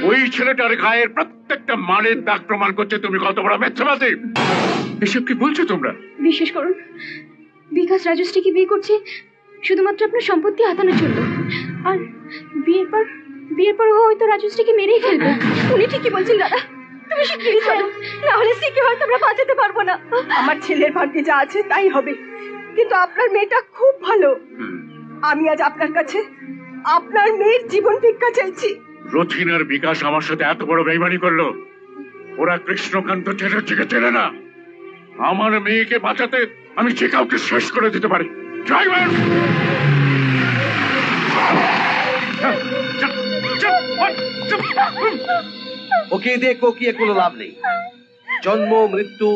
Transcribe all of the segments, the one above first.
ওই ছেলেটার গায়ের প্রত্যেকটা মানের দাগ প্রমাণ করছে তুমি কত বড় মিথ্যাবাদী। এসব কি বলছো তোমরা? বিশ্বাস করুন, বিকাশ রাজশ্রীকে বিয়ে করছে শুধুমাত্র আপনার সম্পত্তি হাতানোর জন্য। আর বিয়ের পর ও হয়তো রাজশ্রীকে মেরেই ফেলবে। উনি ঠিকই বলছেন দাদা, তুমি শিগগিরই চলো, না হলে সিকে হয়তো আমরা বাঁচাতে পারবো না। আমার ছেলের ভাগ্যে যা আছে তাই হবে, কিন্তু আপনার মেয়েটা খুব ভালো। আমি আজ আপনার কাছে আপনার মেয়ের জীবন ভিক্ষা চাইছি। রথিন আর বিকাশ আমার সাথে এত বড় বেইমানি করলো। ওরা কৃষ্ণকান্ত চ্যাটার্জিকে চেনে না। আমার মেয়েকে বাঁচাতে আমি যে কাউকে শেষ করে দিতে পারি। ড্রাইভার, ওকে দিয়ে কোকিয়ে কোনো লাভ নেই। জন্ম, মৃত্যু,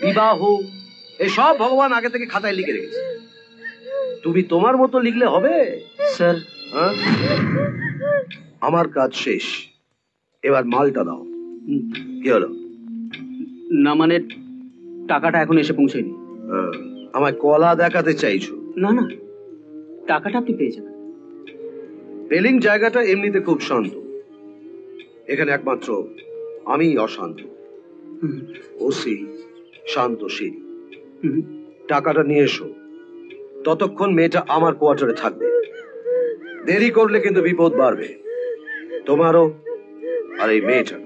বিবাহ এসব ভগবান আগে থেকে খাতায় লিখে রেখেছে। তুমি তোমার মতো লিখলে হবে? স্যার, আমার কাজ শেষ, এবার মালটা দাও। কি হলো? না মানে টাকাটা এখন এসে পৌঁছায়নি। আমায় কলা দেখাতে চাইছো? না না, টাকাটা আপনি পেয়ে যাবেন। পেলিং জায়গাটা এমনিতে খুব শান্ত, এখানে একমাত্র আমি অশান্ত। ওসি শান্তশীল। টাকাটা নিয়ে এসো, ততক্ষণ মেয়েটা আমার কোয়ার্টারে থাকবে। দেরি করলে কিন্তু বিপদ বাড়বে, তোমারও আর এই মেয়েটার।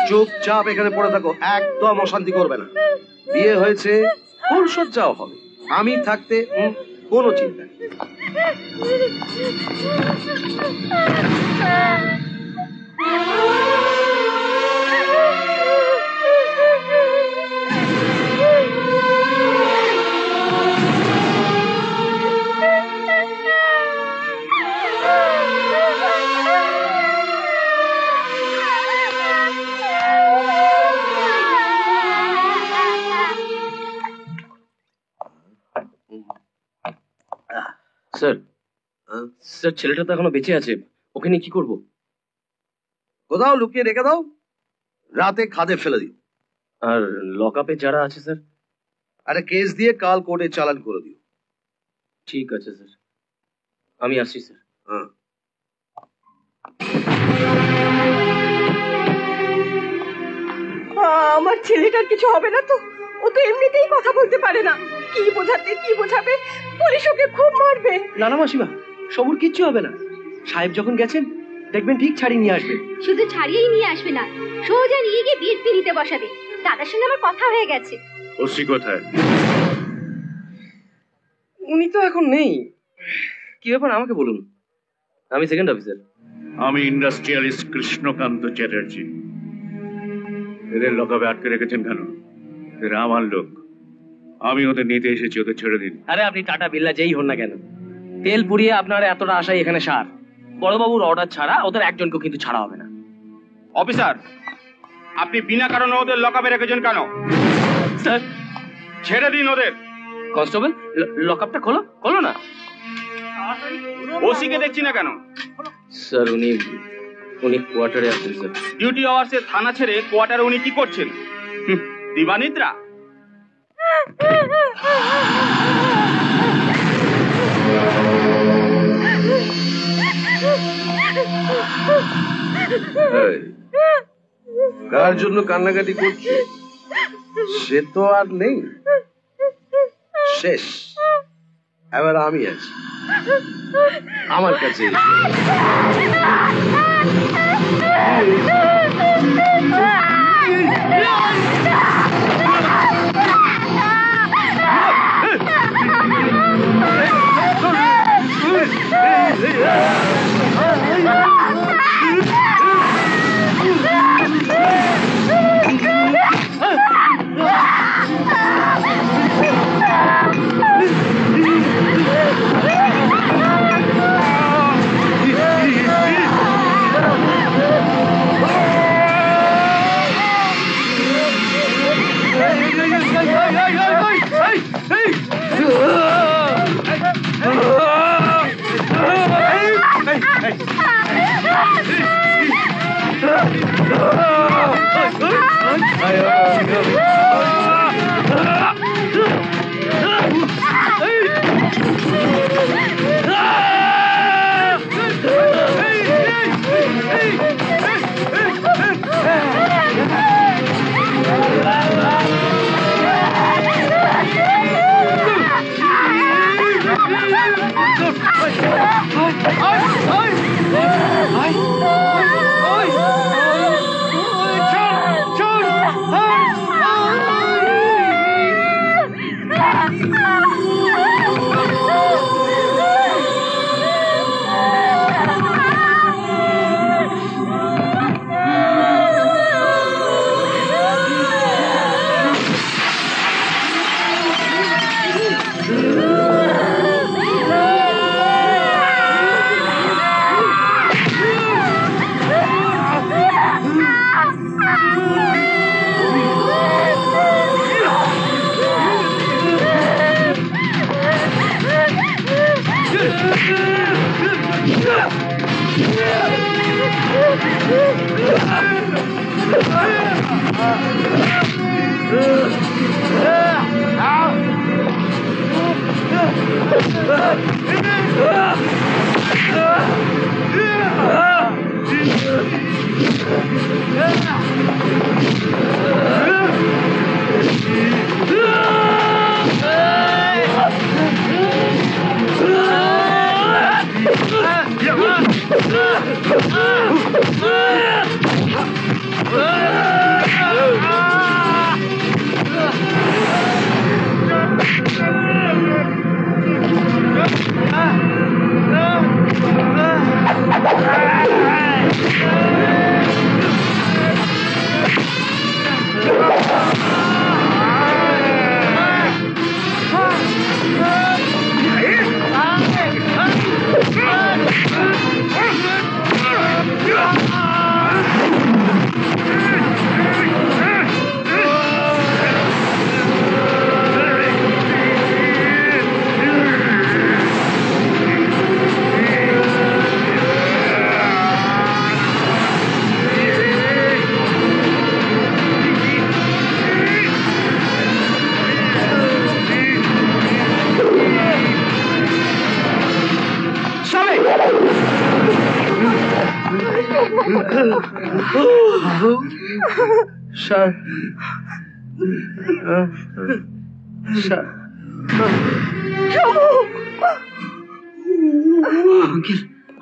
চুপচাপ এখানে পড়ে থাকো, একদম অশান্তি করবে না। বিয়ে হয়েছে, ফুলসজ্জাও হবে, আমি থাকতে কোনো চিন্তা নেই। স্যার, স্যার ছেলেটা তো এখনো বেঁচে আছে, ওকে নিয়ে কি করবো? কোথাও লুকিয়ে রেখে দাও, রাতে খাদে ফেলে দিও। আর লক আপে যারা আছে স্যার? আরে কেস দিয়ে কাল কোর্টে চালান করে দিও। ঠিক আছে স্যার, আমি আসছি স্যার। আমার ছেলেটার কিছু হবে না তো? ও তো এমনিতেই কথা বলতে পারে না, কি বোঝাবে? পুলিশ ওকে খুব মারবে। না না মাসিমা, সবুর কিচ্ছু হবে না। সাহেব যখন গেছেন দেখবেন ঠিক ছাড়িয়ে নিয়ে আসবে। শুধু ছাড়িয়েই নিয়ে আসবে না, সোজা নিয়ে গিয়ে বিয়ের পিড়িতে বসাবে। দাদার সঙ্গে আমার কথা হয়ে গেছে। ওসি কোথায়? উনি তো এখন নেই। কি ব্যাপার আমাকে বলুন, আমি সেকেন্ড অফিসার। আমি ইন্ডাস্ট্রিয়ালিস্ট কৃষ্ণকান্ত চ্যাটার্জি। এদের লকআপে আটকে রেখেছেন কেন? এরা আমার লোক, আমি ওদের নিতে এসেছি, ওদের ছেড়ে দিন। আরে আপনি টাটা বিল্লা যেই হন না কেন, তেল পুড়িয়ে আপনার এতটা আশাই এখানে সার। বড়বাবুর অর্ডার ছাড়া ওদের একজনকে কিন্তু ছাড়া হবে না। অফিসার, আপনি বিনা কারণে ওদের লকআপে রেখেছেন কেন? স্যার ছেড়ে দিন ওদের। কনস্টেবল, লকআপটা খোলো। খোলো না। ওসিকে দেখছি না কেন? স্যার উনি কোয়ার্টারে আসছেন স্যার। ডিউটি আওয়ার্সে থানা ছেড়ে কোয়ার্টারে উনি কি করছেন? দিবানিদ্রা? কার জন্য কান্নাকাটি করছে সে তো আর নেই, শেষ। এবার আমি আছি, আমার কাছে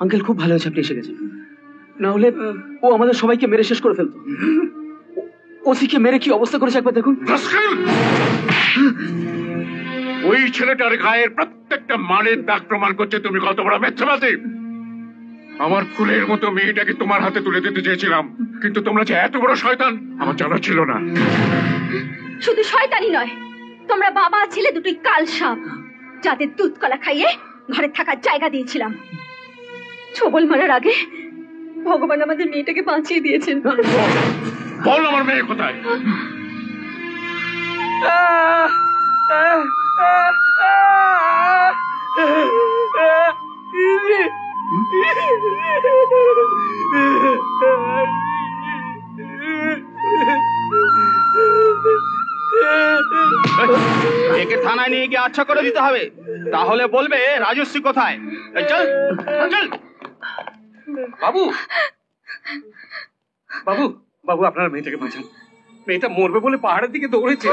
আঙ্কেল খুব ভালো হয়েছে আপনি এসে গেছেন, না হলে ও আমাদের সবাইকে মেরে শেষ করে ফেলতো। ওসিকে মেরে কি অবস্থা করেছে একবার দেখুন। ওই ছেলেটার গায়ের প্রত্যেকটা মানের দাগ প্রমাণ করছে তুমি কত বড় মিথ্যাবাদী। আমার ফুলের মতো মেয়েটাকে তোমার হাতে তুলে দিতে চেয়েছিলাম, কিন্তু তোমরা যে এত বড় শয়তান আমার জানা ছিল না। শুধু শয়তানি নয়, তোমরা বাবা ছেলে দুটোই কাল সাপ, যাদের দুধ কলা খাইয়ে ঘরে থাকার জায়গা দিয়েছিলাম। ছবল মারার আগে ভগবান আমাদের মেয়েটাকে বাঁচিয়ে দিয়েছেন। বল আমার মেয়ে কোথায়? একে থানায় নিয়ে গিয়ে আচ্ছা করে দিতে হবে, তাহলে বলবে রাজশ্রী কোথায়। চল চল। বাবু বাবু বাবু আপনার মেয়েটাকে বাঁচান, মেয়েটা মরবে বলে পাহাড়ের দিকে দৌড়েছে।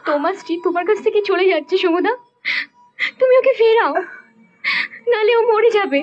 তোমার স্ত্রী তোমার কাছ থেকে চলে যাচ্ছে সমুদা, তুমি ওকে ফেরাও, নালে ও মরে যাবে।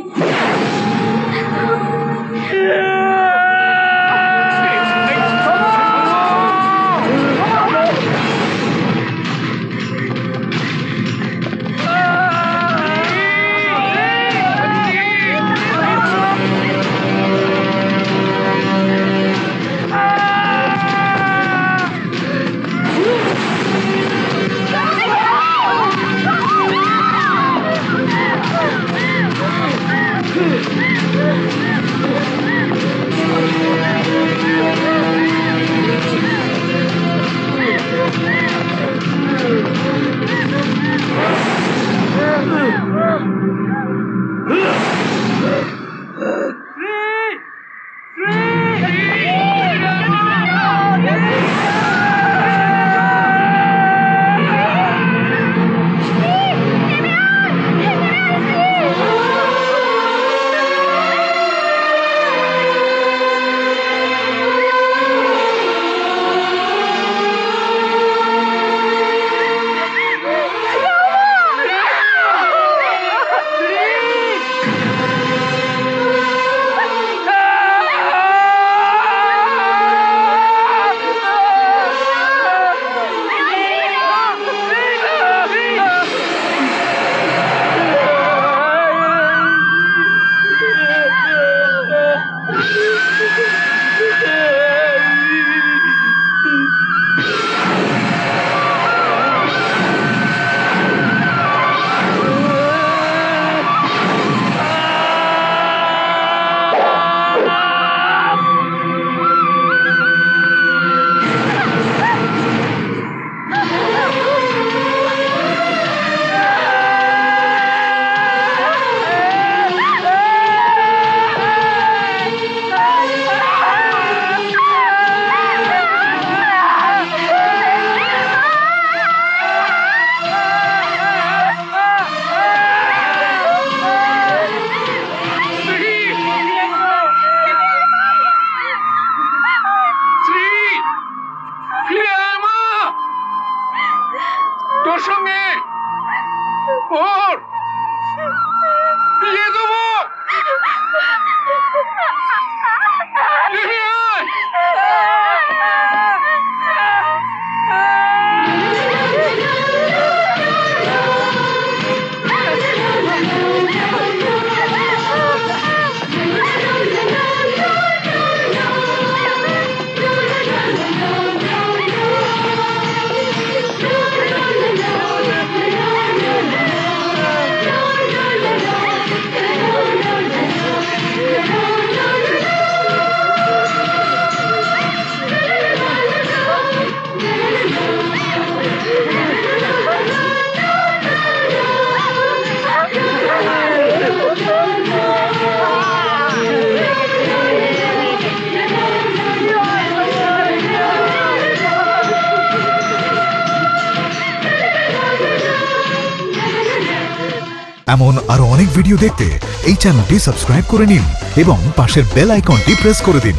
এমন আরো অনেক ভিডিও দেখতে এই চ্যানেলটি সাবস্ক্রাইব করে নিন এবং পাশের বেল আইকনটি প্রেস করে দিন।